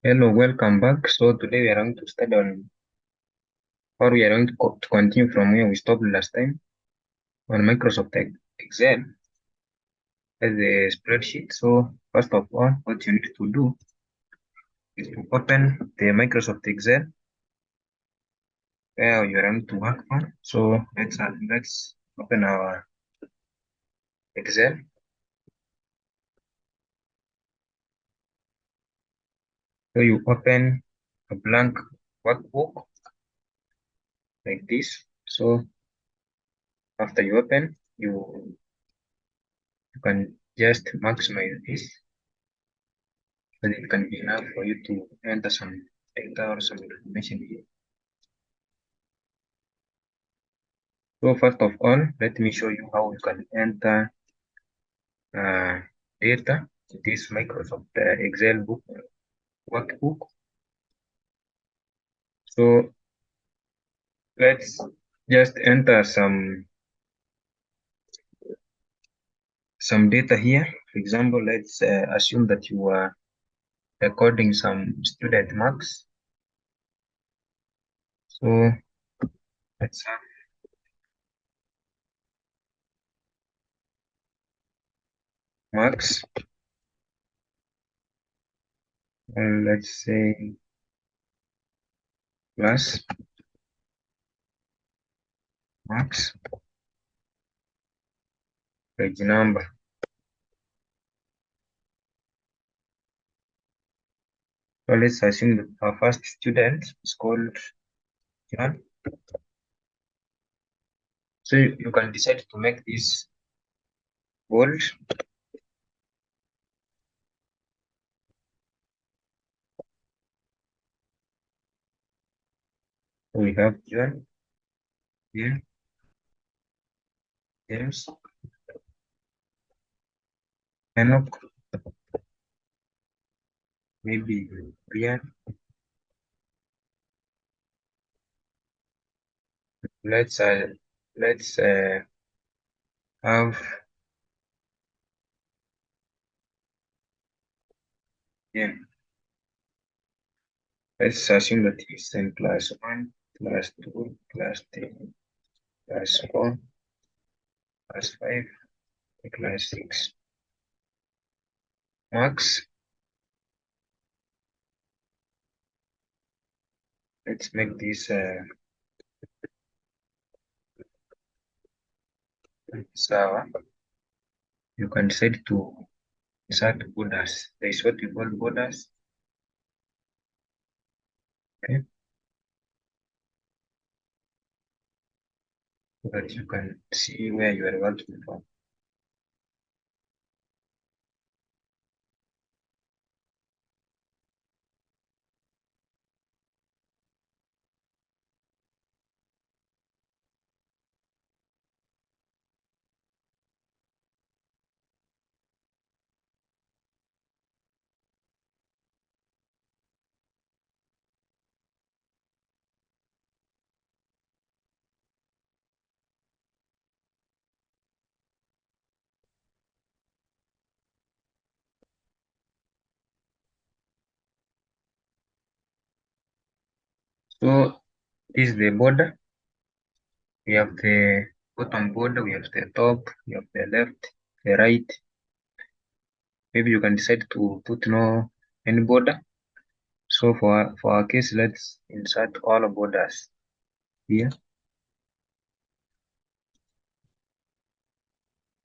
Hello, welcome back. So today we are going to study on, or we are going to continue from where we stopped last time on Microsoft Excel as a spreadsheet. So first of all, what you need to do is to open the Microsoft Excel where you are going to work on. So let's open our Excel. So you open a blank workbook like this. So after you open, you can just maximize this. But it can be enough for you to enter some data or some information here. So first of all, let me show you how you can enter data to this Microsoft Excel book workbook. So let's just enter some data here. For example, let's assume that you are recording some student marks. So let's have marks, and let's say plus marks, page number. So let's assume that our first student is called John. So you can decide to make this bold. We have John here, James, Enoch, maybe Brian. Let's uh, let's have him. Let's assume that he's in class 1, class 2, class 3, class 4, class 5, class 6. Marks. Let's make this server. You can set to insert borders. There is what we call borders. Okay, so that you can see where you are working from. So this is the border. We have the bottom border, we have the top, we have the left, the right. Maybe you can decide to put no any border. So for our case, let's insert all borders here.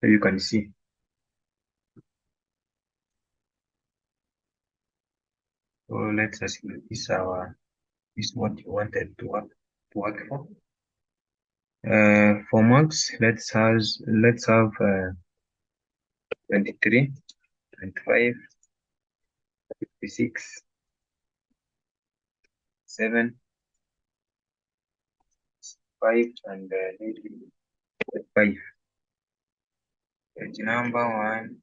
So you can see. So let's assume this is what you wanted to work for. For marks, let's have 23, 25, 56, 7, 5, and maybe 5. Page number 1,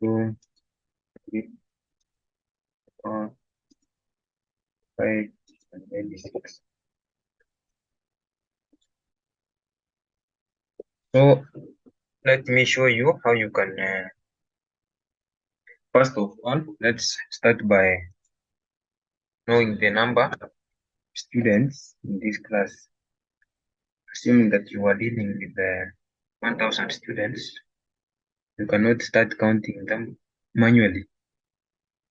2, 3, 4, 5, and maybe 6. So let me show you how you can. First of all, let's start by knowing the number of students in this class. Assuming that you are dealing with 1,000 students, you cannot start counting them manually.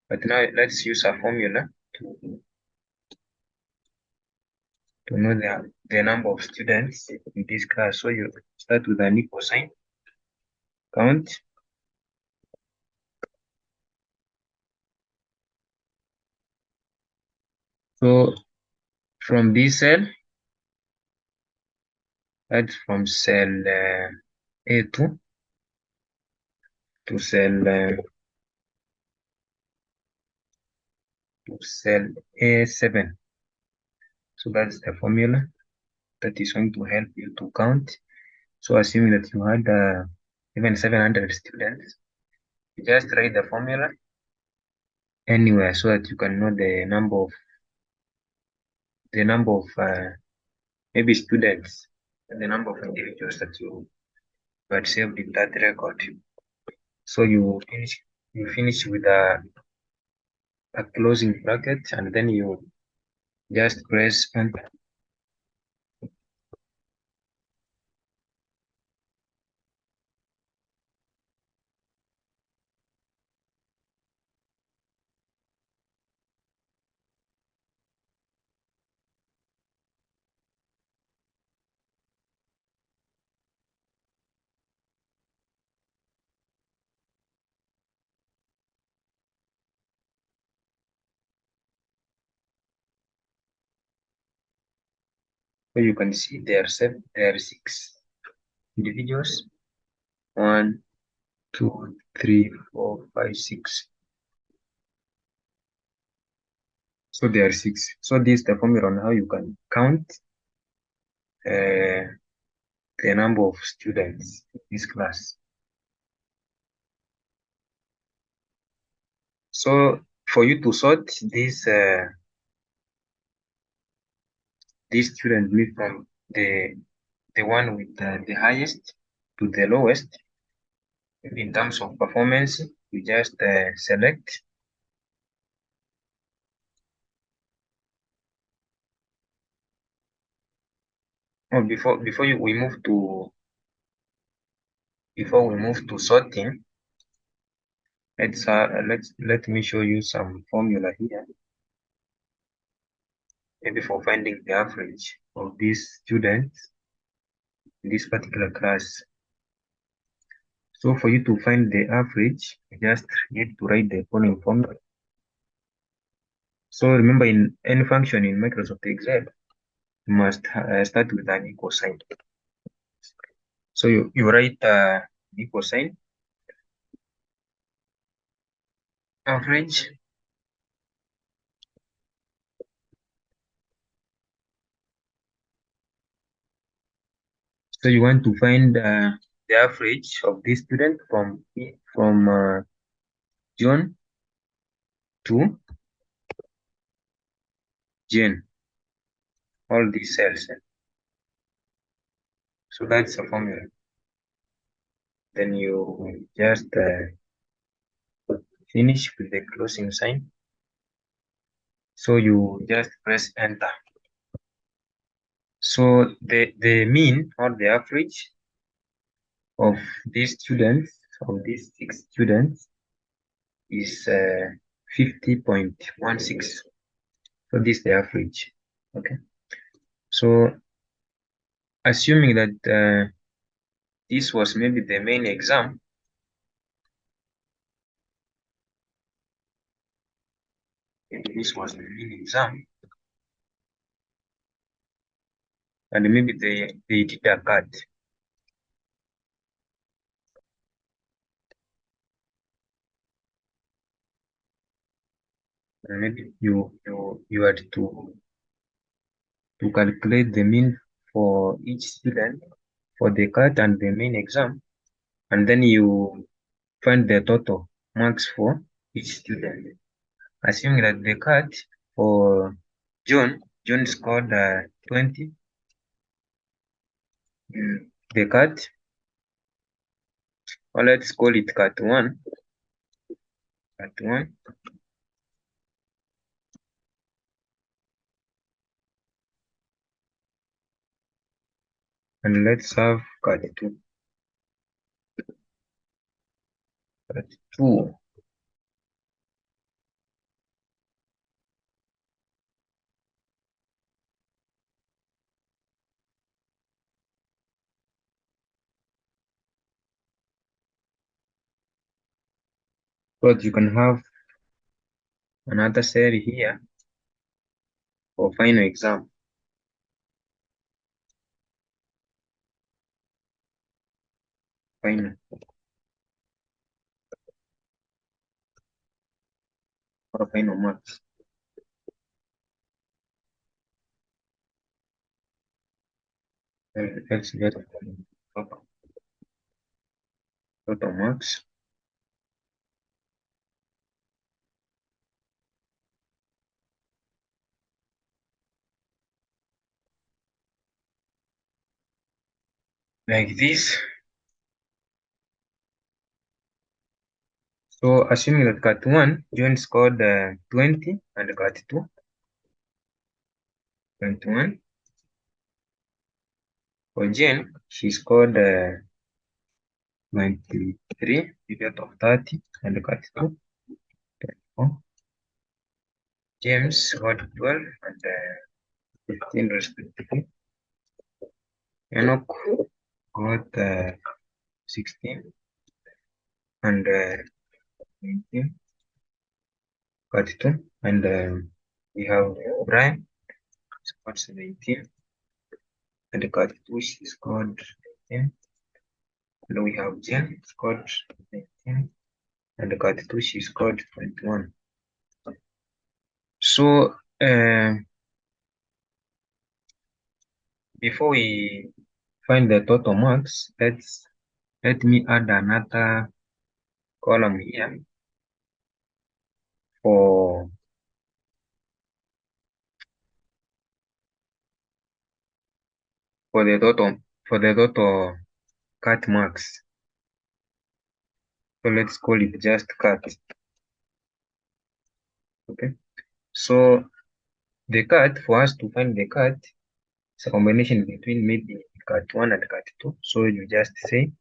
But now let's use a formula to know the number of students in this class. So you start with an equal sign, count. So from this cell, that's from cell A2 to cell A7. So that's the formula that is going to help you to count. So assuming that you had even 700 students, you just write the formula anywhere so that you can know the number of maybe students and the number of individuals that you had saved in that record. So you finish with a closing bracket, and then you just press enter. So you can see there are 6 individuals. 1, 2, 3, 4, 5, 6. So there are 6. So this is the formula on how you can count the number of students in this class. So for you to sort this student meet from the one with the highest to the lowest in terms of performance, you just select. Oh, before we move to sorting, let me show you some formula here, maybe for finding the average of these students in this particular class. So for you to find the average, you just need to write the following formula. So remember, in any function in Microsoft Excel, you must start with an equal sign. So you write equal sign, average, so you want to find the average of this student from John to Jane, all these cells. So that's the formula. Then you just finish with the closing sign. So you just press enter. So the mean or the average of these 6 students, is 50.16. So this is the average. Okay. So assuming that this was maybe the main exam, maybe this was the main exam, and maybe they did a cut. And maybe you had to calculate the mean for each student for the cut and the main exam, and then you find the total marks for each student. Assuming that the cut for John scored 20. The cut, or let's call it cut 1. Cut 1. and let's have cut 2. Cut 2. But you can have another cell here for final exam. Final or final marks. Let's get total marks. Like this. So assuming that cut 1, John scored 20 and cut 2, 21. For Jane, she scored 93 out of 30 and cut 2. 24. James got 12 and 15 respectively. Enoch got 16 and 19, got 2. And we have Brian scored 17 and got 2. She scored 18. And we have Jen scored 19 and got 2. She scored 21. So before we find the total marks, let me add another column here for the total cut marks. So let's call it just cut. Okay. So the cut, for us to find the cut, it's a combination between maybe cut 1 and cut 2. So you just say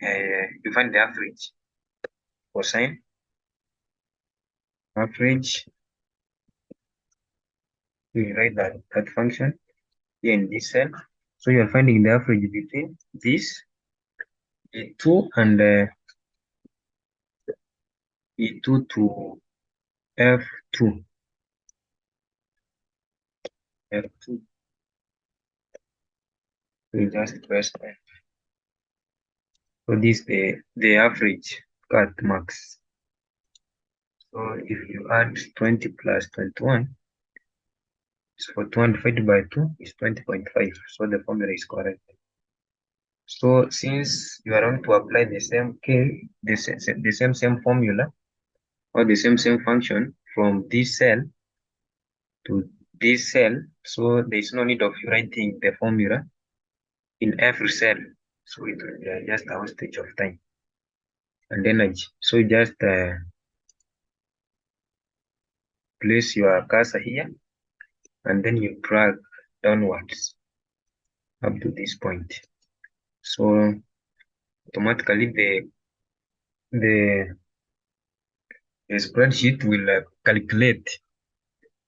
you find the average cosine average. You write that function here in this cell. So you're finding the average between this E2 and E2 to F2. F2. So you just press that. So this the average cut max. So if you add 20 plus 21, so 2 divided by 2 is 20.5. So the formula is correct. So since you are going to apply the same same formula or the same function from this cell to this cell, so there is no need of you writing the formula in every cell. So it will be just a wastage of time and energy. So you just place your cursor here and then you drag downwards up to this point. So automatically the spreadsheet will calculate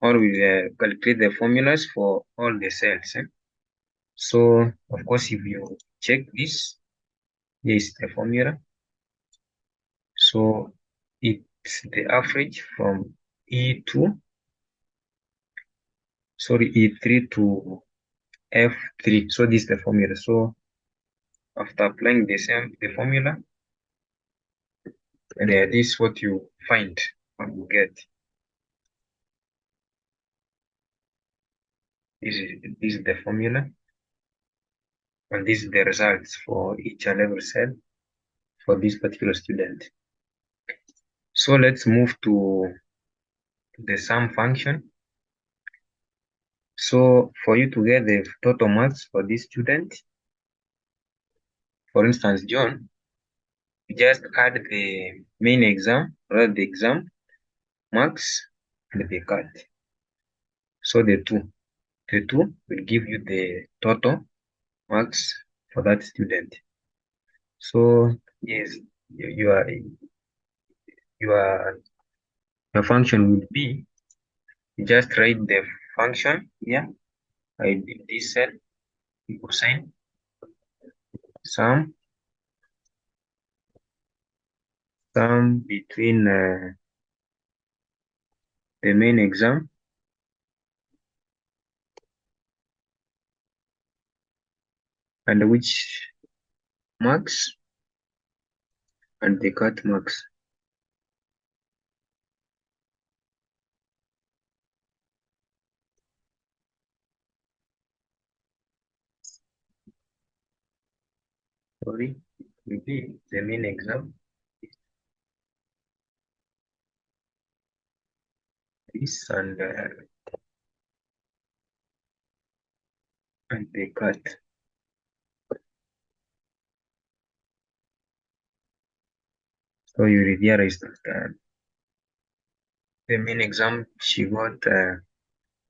the formulas for all the cells. So of course, if you check this, here is the formula. So it's the average from E3 to F3. So this is the formula. So after applying the formula, and this is what you find or you get. This is the formula, and this is the results for each and every cell for this particular student. So let's move to the sum function. So for you to get the total marks for this student, for instance, John, you just add the main exam, or the exam marks and the cut. So the two will give you the total marks for that student. So yes, your your your function would be, you just write the function here. In this cell, cosine sum between the main exam and which marks and the cut marks. Sorry, will be the main exam this and the cut. So you realize that the main exam she got, or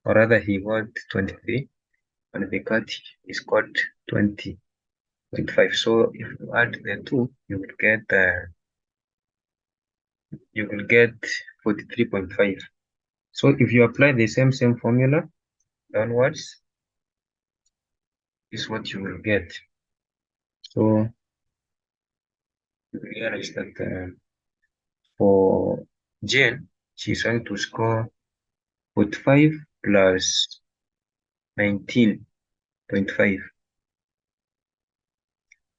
rather he got 23, and the cut is got 20.5. So if you add the two, you will get 43.5. So if you apply the same formula downwards, this is what you will get. So you realize that for Jane, she's going to score 45 plus 19.5,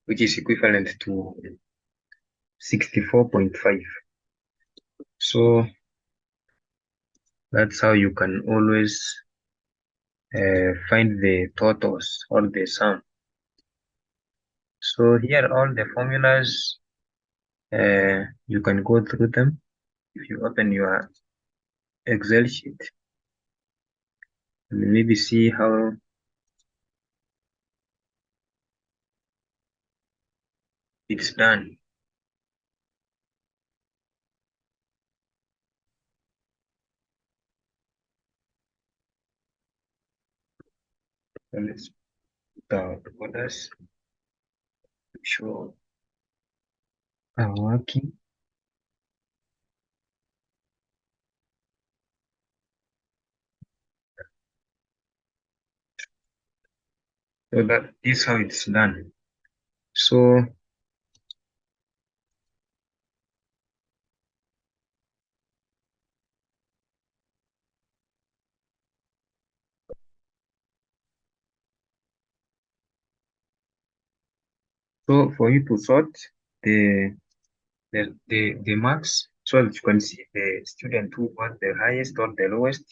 which is equivalent to 64.5. So that's how you can always find the totals or the sum. So here all the formulas, you can go through them. If you open your Excel sheet and maybe see how it's done. So let's put our orders, show are working. So that is how it's done. So for you to sort the the marks, so that you can see the student who got the highest or the lowest,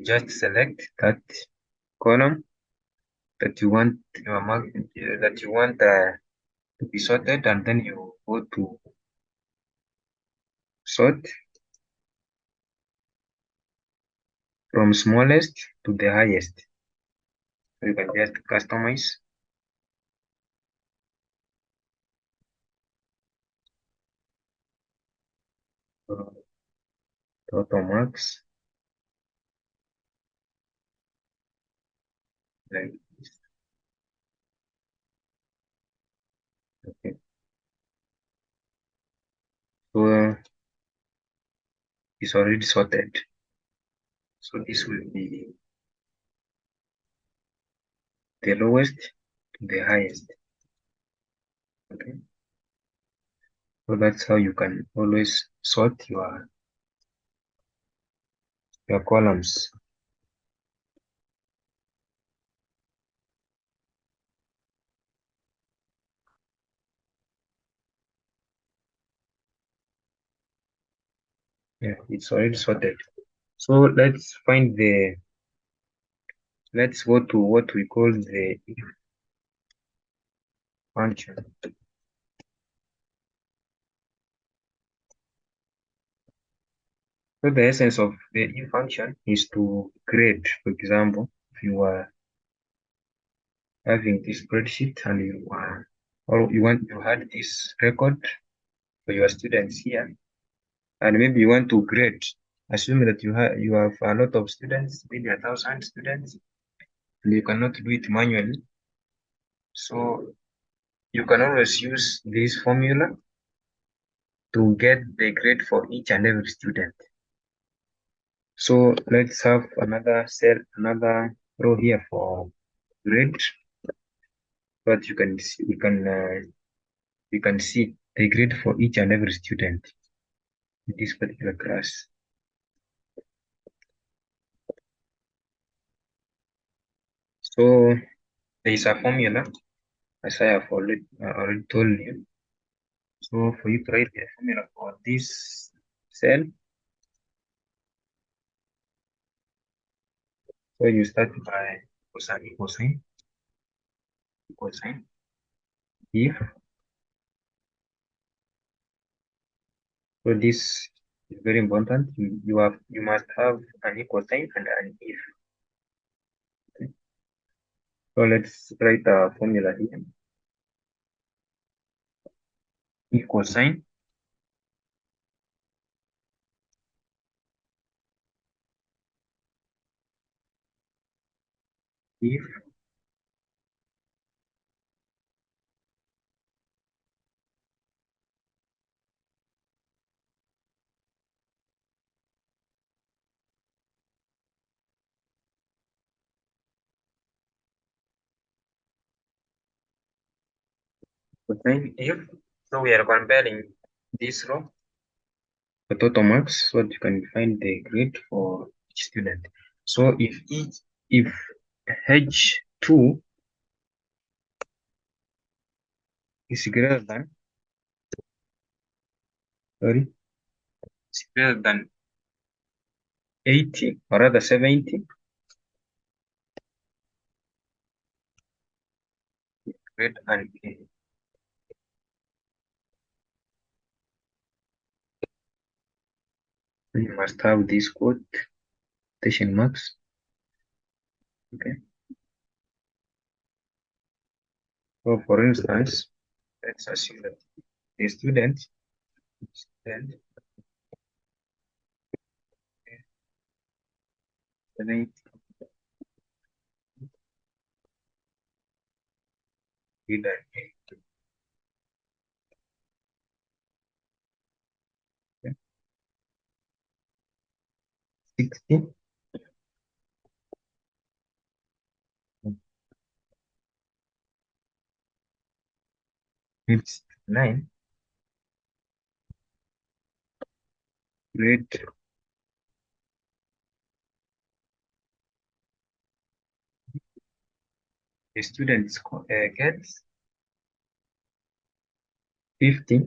just select that column that you want your mark that you want to be sorted, and then you go to sort from smallest to the highest. So you can just customize uh, total marks like this. Okay. So it's already sorted. So this will be the lowest to the highest. Okay. So that's how you can always sort your columns. Yeah, it's already sorted. So let's go to what we call the if function. So the essence of the if function is to grade. For example, if you are having this spreadsheet and you had this record for your students here, and maybe you want to grade. Assume that you have a lot of students, maybe 1,000 students, and you cannot do it manually. So you can always use this formula to get the grade for each and every student. So let's have another cell, another row here for grade, but you can see the grade for each and every student in this particular class. So there is a formula, as I have already told you. So for you to write the formula for this cell, so you start by cosine, cosine. If so, this is very important. You must have an equal sign and an if. Okay. So let's write a formula here. Equal sign if cosine if. So we are comparing this row, the total marks, so that you can find the grade for each student. So if H2 is greater than sorry is greater than 80 or rather 70, grade and A. You must have this quotation marks. Okay. So for instance, let's assume that the student 70 grade and A. Okay. 60 it's 9 grade. The student gets 50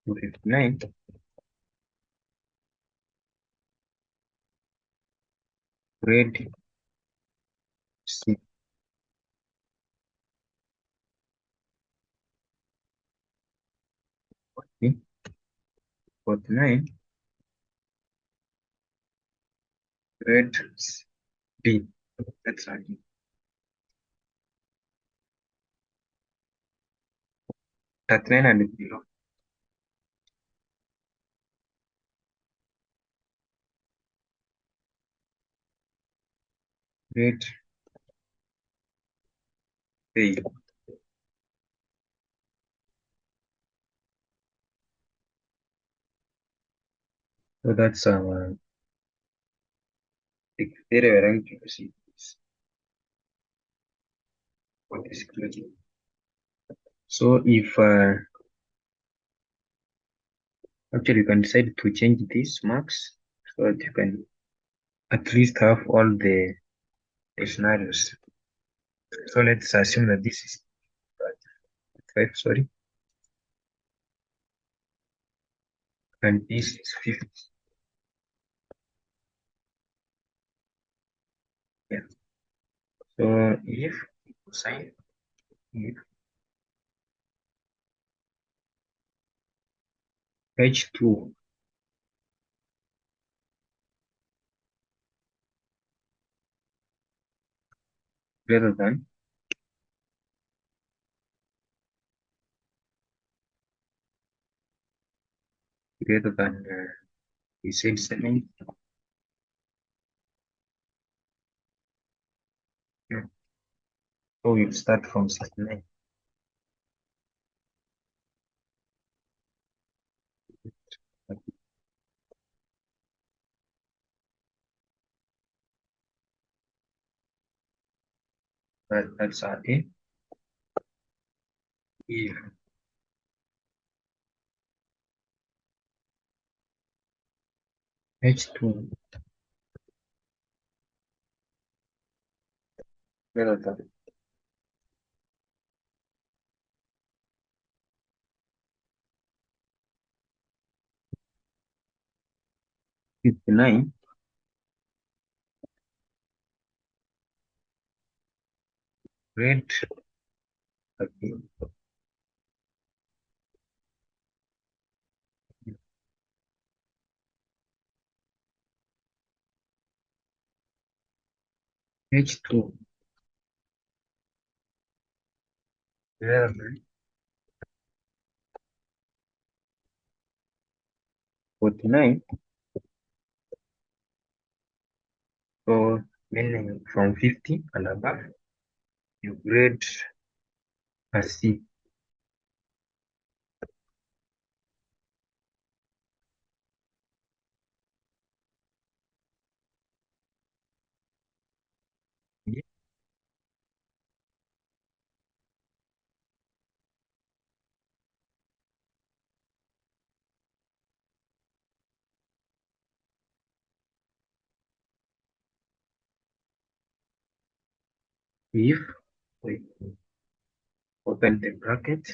to 59 grade C. 40, 49 grade B. That's right. 39 and below grade A. So that's the criteria we're going to proceed for this equation. So if actually you can decide to change these marks so that you can at least have all the scenarios. So let's assume that this is 5, sorry, and this is 50. Yeah. So if cosine if H2 greater than we said 70. Yeah. So we'll start from 69. That's our A. If H2 greater than 59, grade okay, H2 greater than 49. So meaning from 50 and above, you grade as C. If we open the bracket,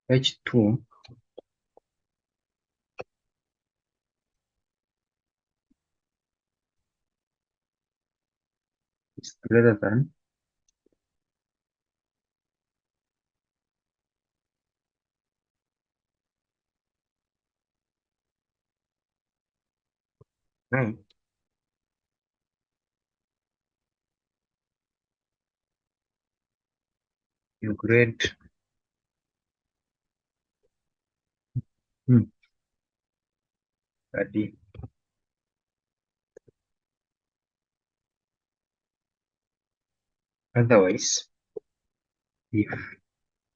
H2 is greater than 9. You grade a D. Otherwise, if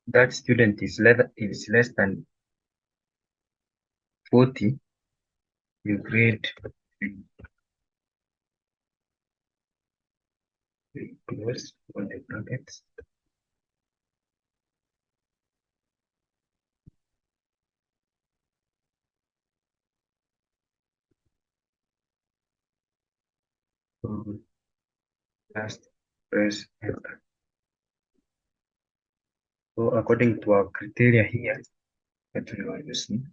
that student is less than 40, you grade close on the brackets. So just press enter. So according to our criteria here that we are using,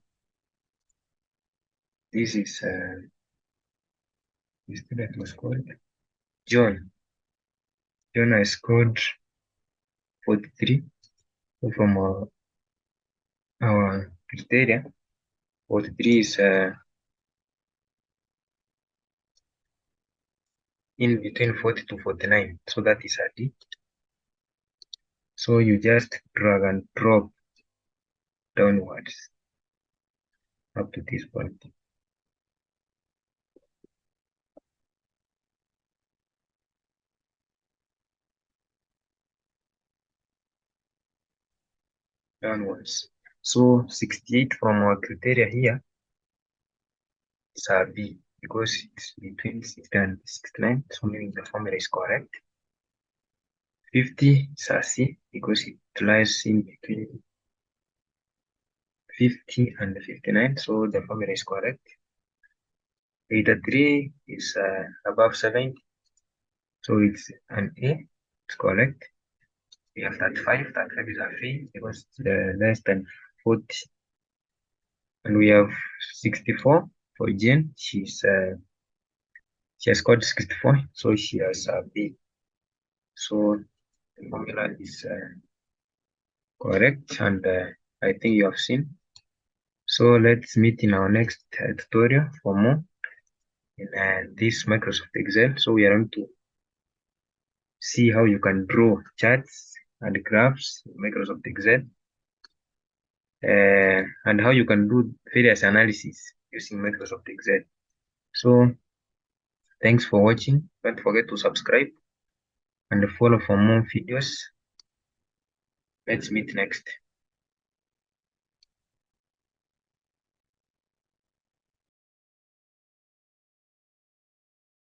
this is the student was called John. John has scored 43. So from our criteria, 43 is in between 40 to 49. So that is a D. So you just drag and drop downwards up to this point. Downwards. So 68 from our criteria here is a B because it's between 60 and 69, so meaning the formula is correct. 50 is a C because it lies in between 50 and 59, so the formula is correct. 83 is above 70, so it's an A, it's correct. We have 35, 35 is a free because it's less than 40. And we have 64 for Jane. She has scored 64, so she has a B. So the formula is correct, and I think you have seen. So let's meet in our next tutorial for more in this Microsoft Excel. So we are going to see how you can draw charts and graphs in Microsoft Excel, and how you can do various analysis using Microsoft Excel. So thanks for watching. Don't forget to subscribe and follow for more videos. Let's meet next.